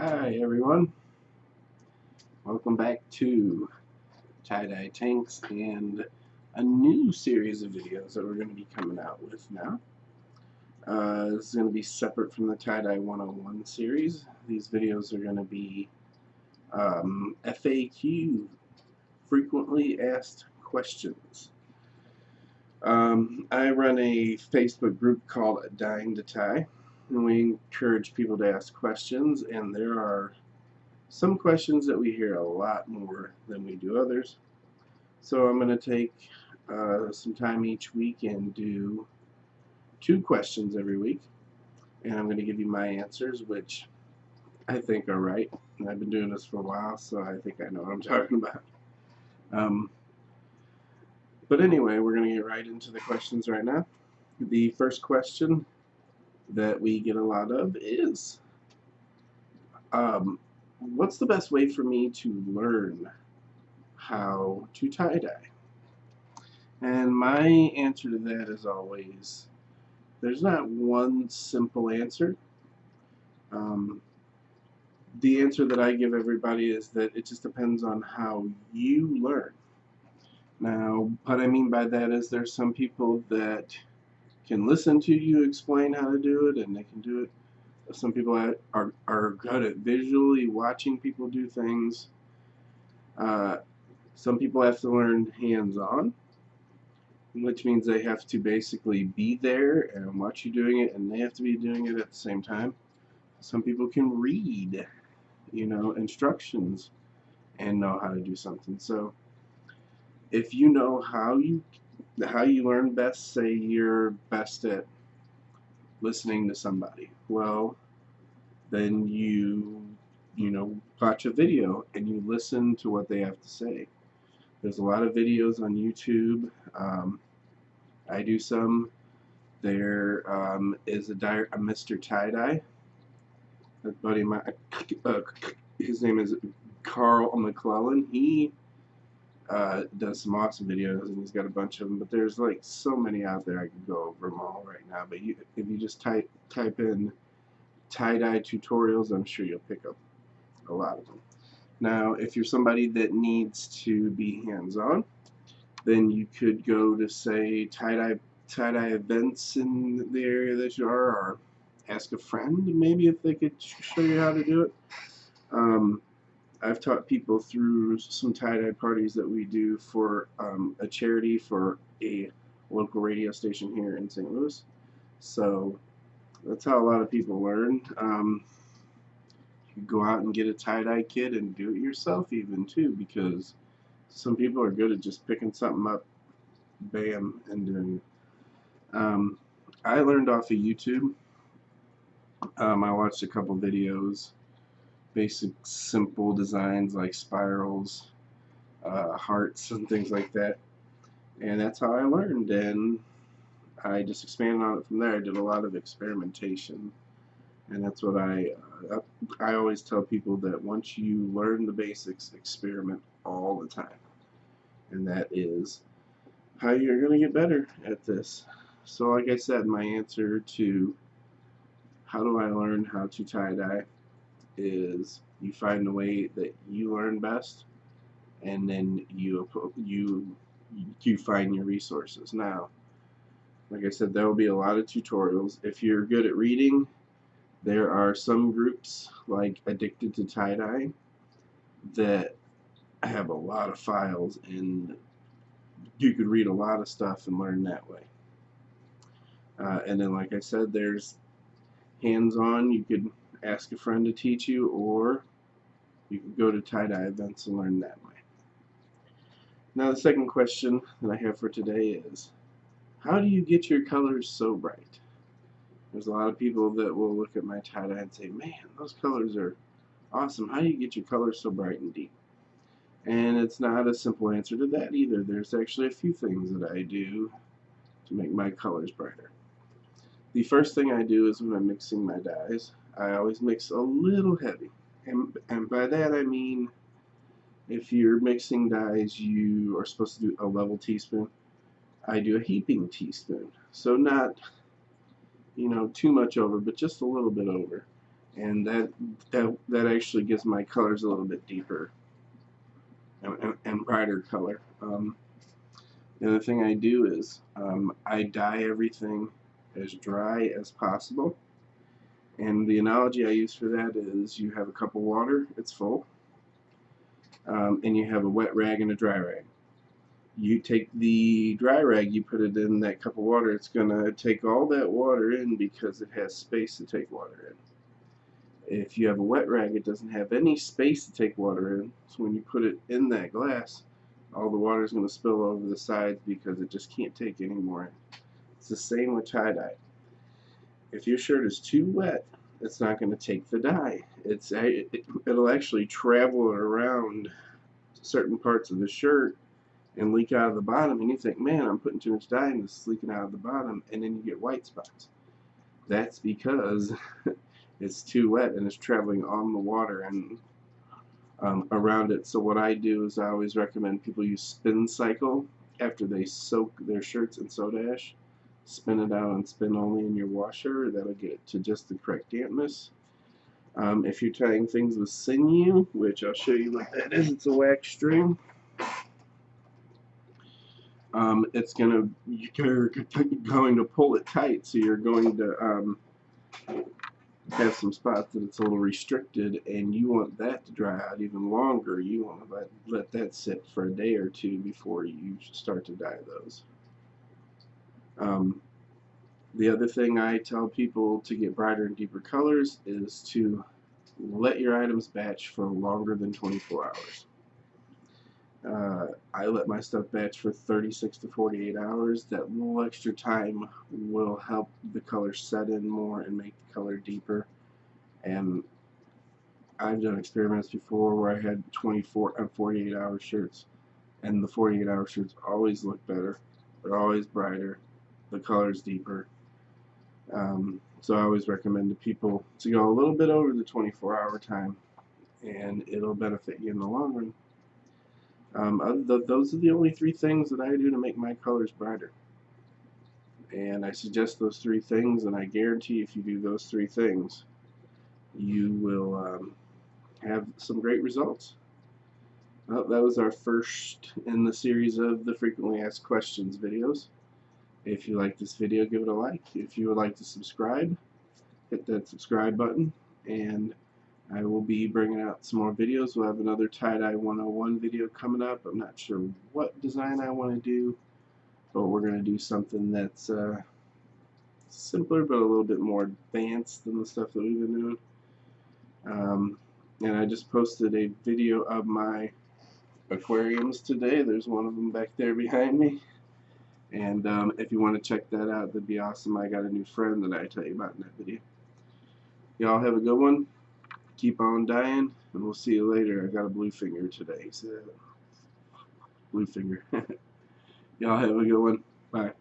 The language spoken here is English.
Hi everyone, welcome back to Tie-Dye Tanks and a new series of videos that we're going to be coming out with now. This is going to be separate from the Tie-Dye 101 series. These videos are going to be FAQ, frequently asked questions. I run a Facebook group called Dying to Tie, and we encourage people to ask questions, and there are some questions that we hear a lot more than we do others. So I'm going to take some time each week and do 2 questions every week. And I'm going to give you my answers, which I think are right. And I've been doing this for a while, so I think I know what I'm talking about. But anyway, we're going to get right into the questions right now. The first question that we get a lot of is, what's the best way for me to learn how to tie-dye? And my answer to that is always, there's not one simple answer. The answer that I give everybody is that it just depends on how you learn. Now, what I mean by that is there's some people that can listen to you explain how to do it and they can do it. Some people are good at visually watching people do things. Some people have to learn hands-on, which means they have to basically be there and watch you doing it, and they have to be doing it at the same time. Some people can read, instructions and know how to do something. So if you know how you learn best, say you're best at listening to somebody, well, then you watch a video and you listen to what they have to say. There's a lot of videos on YouTube. I do some. There is a Mr. Tie-Dye. A buddy of mine, his name is Carl McClellan. He does some awesome videos, and he's got a bunch of them. But there's like so many out there. I could go over them all right now. But if you just type in tie-dye tutorials, I'm sure you'll pick up a lot of them. Now, if you're somebody that needs to be hands-on, then you could go to, say, tie-dye events in the area that you are, or ask a friend maybe if they could show you how to do it. I've taught people through some tie-dye parties that we do for a charity for a local radio station here in St. Louis. So that's how a lot of people learn. You go out and get a tie-dye kit and do it yourself even too, because some people are good at just picking something up, bam, and doing it. I learned off of YouTube. I watched a couple videos, basic simple designs like spirals, hearts and things like that, and that's how I learned, and I just expanded on it from there. I did a lot of experimentation, and that's what I always tell people, that once you learn the basics, experiment all the time, and that is how you're going to get better at this. So like I said, my answer to how do I learn how to tie-dye is you find the way that you learn best, and then you find your resources. Now, like I said, there will be a lot of tutorials. If you're good at reading, there are some groups like Addicted to Tie-Dye that have a lot of files, and you could read a lot of stuff and learn that way. And then, like I said, there's hands-on. You could ask a friend to teach you, or you could go to tie-dye events and learn that way. Now, the second question that I have for today is, how do you get your colors so bright? There's a lot of people that will look at my tie-dye and say, man, those colors are awesome. How do you get your colors so bright and deep? And it's not a simple answer to that either. There's actually a few things that I do to make my colors brighter. The first thing I do is when I'm mixing my dyes, I always mix a little heavy. And by that I mean, if you're mixing dyes, you are supposed to do a level teaspoon. I do a heaping teaspoon. So not, too much over, but just a little bit over. and that actually gives my colors a little bit deeper and brighter color. The other thing I do is I dye everything as dry as possible. And the analogy I use for that is you have a cup of water, it's full, and you have a wet rag and a dry rag. You take the dry rag, you put it in that cup of water, it's going to take all that water in because it has space to take water in. If you have a wet rag, it doesn't have any space to take water in, so when you put it in that glass, all the water is going to spill over the sides because it just can't take any more in. It's the same with tie-dye. If your shirt is too wet, it's not going to take the dye. It'll actually travel around certain parts of the shirt and leak out of the bottom, and you think, man, I'm putting too much dye in this, it's leaking out of the bottom, and then you get white spots. That's because it's too wet and it's traveling on the water and around it. So what I do is I always recommend people use Spin Cycle after they soak their shirts in soda ash. Spin it out and spin only in your washer. That'll get it to just the correct dampness. If you're tying things with sinew, which I'll show you what that is, it's a wax string. You're going to pull it tight, so you're going to have some spots that it's a little restricted, and you want that to dry out even longer. You want to let that sit for a day or two before you start to dye those. The other thing I tell people to get brighter and deeper colors is to let your items batch for longer than 24 hours. I let my stuff batch for 36 to 48 hours. That little extra time will help the color set in more and make the color deeper. And I've done experiments before where I had 24 and 48 hour shirts, and the 48 hour shirts always look better. They're always brighter. The color's deeper. So I always recommend to people to go a little bit over the 24-hour time, and it'll benefit you in the long run. Those are the only 3 things that I do to make my colors brighter. And I suggest those 3 things, and I guarantee if you do those 3 things, you will have some great results. Well, that was our first in the series of the Frequently Asked Questions videos. If you like this video, give it a like. If you would like to subscribe, hit that subscribe button, and I will be bringing out some more videos. We'll have another tie-dye 101 video coming up. I'm not sure what design I want to do, but we're going to do something that's simpler but a little bit more advanced than the stuff that we've been doing. And I just posted a video of my aquariums today. There's one of them back there behind me. And if you want to check that out, that'd be awesome. I got a new friend that I tell you about in that video. Y'all have a good one. Keep on dyeing, and we'll see you later. I got a blue finger today, so blue finger. Y'all have a good one. Bye.